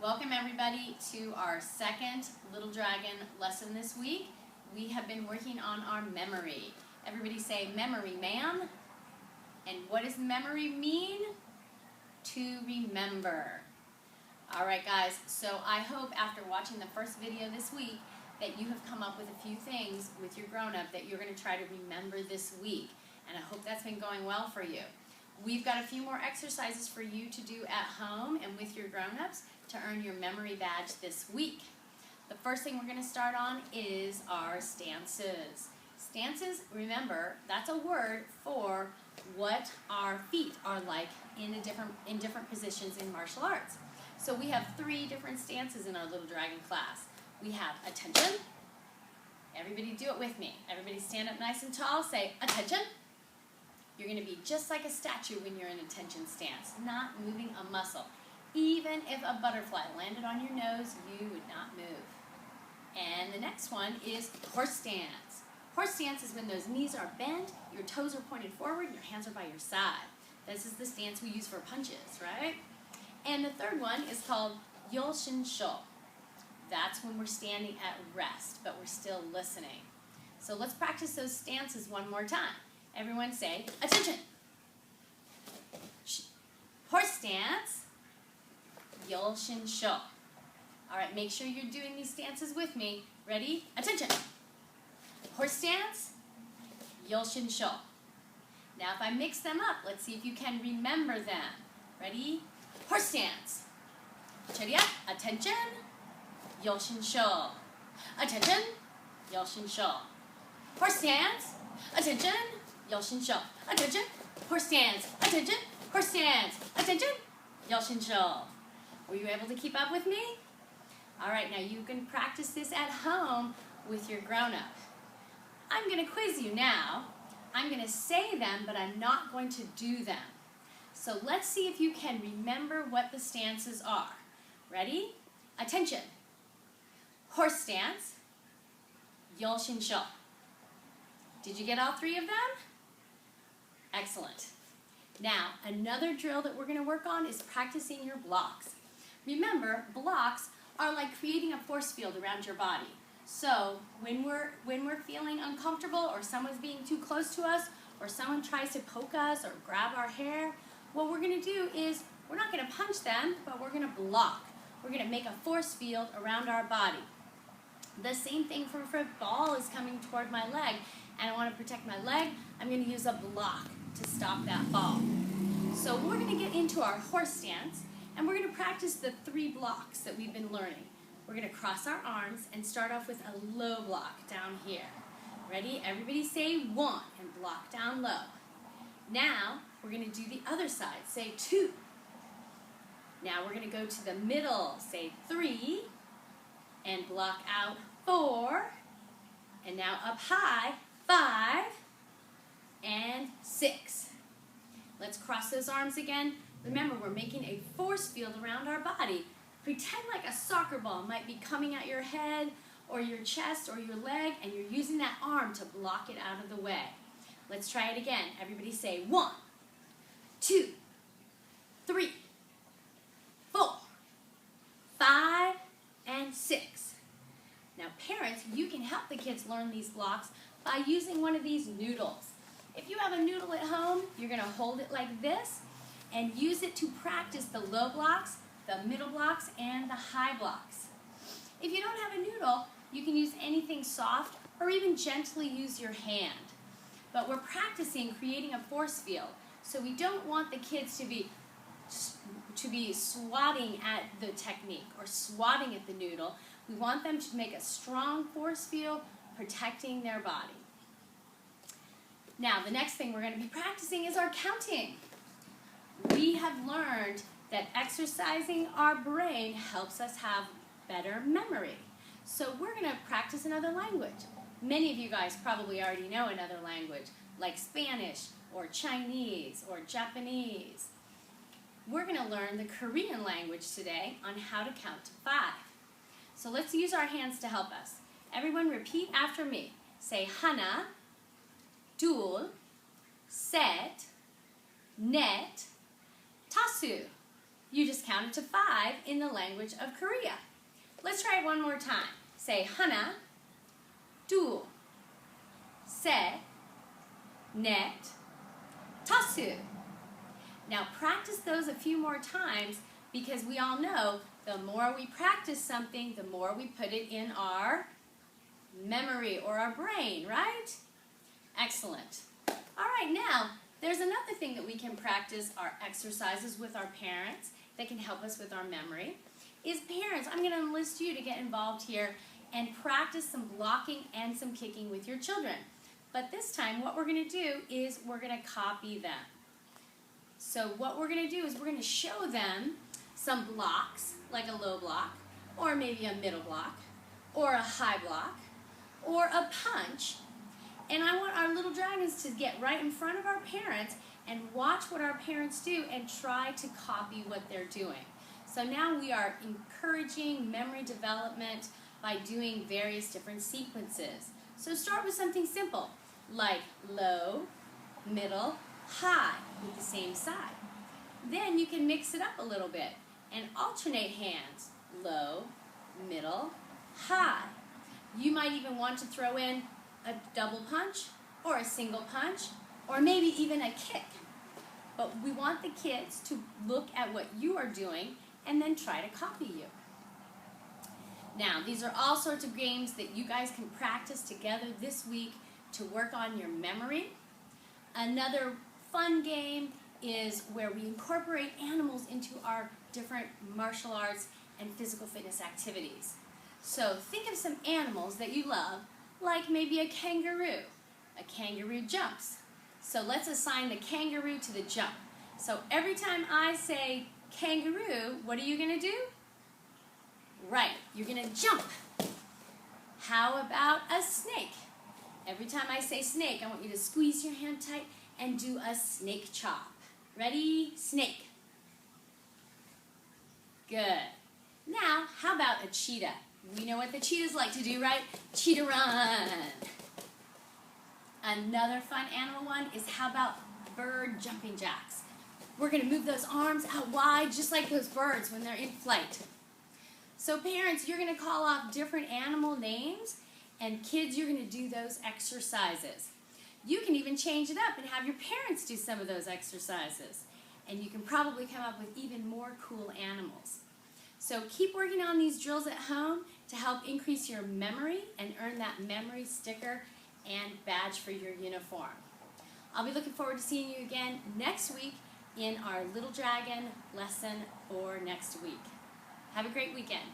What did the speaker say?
Welcome everybody to our second Little Dragon lesson this week. We have been working on our memory. Everybody say memory, ma'am. And what does memory mean? To remember. Alright guys, so I hope after watching the first video this week that you have come up with a few things with your grown-up that you're going to try to remember this week. And I hope that's been going well for you. We've got a few more exercises for you to do at home and with your grown-ups to earn your memory badge this week. The first thing we're going to start on is our stances. Stances, remember, that's a word for what our feet are like in different positions in martial arts. So we have 3 different stances in our Little Dragon class. We have attention. Everybody do it with me. Everybody stand up nice and tall. Say attention. You're going to be just like a statue when you're in attention stance, not moving a muscle. Even if a butterfly landed on your nose, you would not move. And the next one is horse stance. Horse stance is when those knees are bent, your toes are pointed forward, and your hands are by your side. This is the stance we use for punches, right? And the third one is called Yoshin Sho. That's when we're standing at rest, but we're still listening. So let's practice those stances one more time. Everyone say, attention. Horse stance, Yoshin Sho. All right, make sure you're doing these stances with me. Ready? Attention. Horse stance, Yoshin Sho. Now if I mix them up, let's see if you can remember them. Ready? Horse stance. Attention, Yoshin Sho. Attention, Yoshin Sho. Horse stance. Attention, Yoshin Sho. Attention, horse stance. Attention, horse stance. Attention, Yoshin Sho. Were you able to keep up with me? All right, now you can practice this at home with your grown-up. I'm going to quiz you now. I'm going to say them, but I'm not going to do them. So let's see if you can remember what the stances are. Ready? Attention. Horse stance, Yoshin Sho. Did you get all 3 of them? Excellent. Now, another drill that we're going to work on is practicing your blocks. Remember, blocks are like creating a force field around your body. So, when we're feeling uncomfortable or someone's being too close to us or someone tries to poke us or grab our hair, what we're going to do is we're not going to punch them, but we're going to block. We're going to make a force field around our body. The same thing for if a ball is coming toward my leg and I want to protect my leg, I'm going to use a block to stop that ball. So we're going to get into our horse stance and we're going to practice the 3 blocks that we've been learning. We're going to cross our arms and start off with a low block down here. Ready? Everybody say 1 and block down low. Now we're going to do the other side. Say 2. Now we're going to go to the middle. Say 3 and block out 4. And now up high, 5 and 6. Let's cross those arms again. Remember, we're making a force field around our body. Pretend like a soccer ball might be coming at your head or your chest or your leg, and you're using that arm to block it out of the way. Let's try it again. Everybody say 1, 2, 3, 4, 5, and 6. Now parents, you can help the kids learn these blocks by using one of these noodles. If you have a noodle at home, you're going to hold it like this and use it to practice the low blocks, the middle blocks, and the high blocks. If you don't have a noodle, you can use anything soft or even gently use your hand. But we're practicing creating a force field, so we don't want the kids to be swatting at the technique or swatting at the noodle. We want them to make a strong force field protecting their body. Now, the next thing we're going to be practicing is our counting. We have learned that exercising our brain helps us have better memory. So we're going to practice another language. Many of you guys probably already know another language, like Spanish or Chinese or Japanese. We're going to learn the Korean language today on how to count to 5. So let's use our hands to help us. Everyone repeat after me. Say hana, 둘, 셋, 넷, tasu. You just counted to 5 in the language of Korea. Let's try it one more time. Say 하나, 둘, 셋, 넷, 다섯. Now practice those a few more times because we all know the more we practice something, the more we put it in our memory or our brain, right? Excellent. All right, now there's another thing that we can practice our exercises with our parents that can help us with our memory. Is parents, I'm going to enlist you to get involved here and practice some blocking and some kicking with your children. But this time what we're going to do is we're going to copy them. So what we're going to do is we're going to show them some blocks, like a low block, or maybe a middle block, or a high block, or a punch. And I want our little dragons to get right in front of our parents and watch what our parents do and try to copy what they're doing. So now we are encouraging memory development by doing various different sequences. So start with something simple, like low, middle, high with the same side. Then you can mix it up a little bit and alternate hands, low, middle, high. You might even want to throw in a double punch or a single punch or maybe even a kick. But we want the kids to look at what you are doing and then try to copy you. Now, these are all sorts of games that you guys can practice together this week to work on your memory. Another fun game is where we incorporate animals into our different martial arts and physical fitness activities. So think of some animals that you love, like maybe a kangaroo. A kangaroo jumps. So let's assign the kangaroo to the jump. So every time I say kangaroo, what are you going to do? Right, you're going to jump. How about a snake? Every time I say snake, I want you to squeeze your hand tight and do a snake chop. Ready? Snake. Good. Now, how about a cheetah? We know what the cheetahs like to do, right? Cheetah run. Another fun animal one is how about bird jumping jacks? We're going to move those arms out wide just like those birds when they're in flight. So parents, you're going to call off different animal names, and kids, you're going to do those exercises. You can even change it up and have your parents do some of those exercises. And you can probably come up with even more cool animals. So keep working on these drills at home to help increase your memory and earn that memory sticker and badge for your uniform. I'll be looking forward to seeing you again next week in our Little Dragon lesson for next week. Have a great weekend.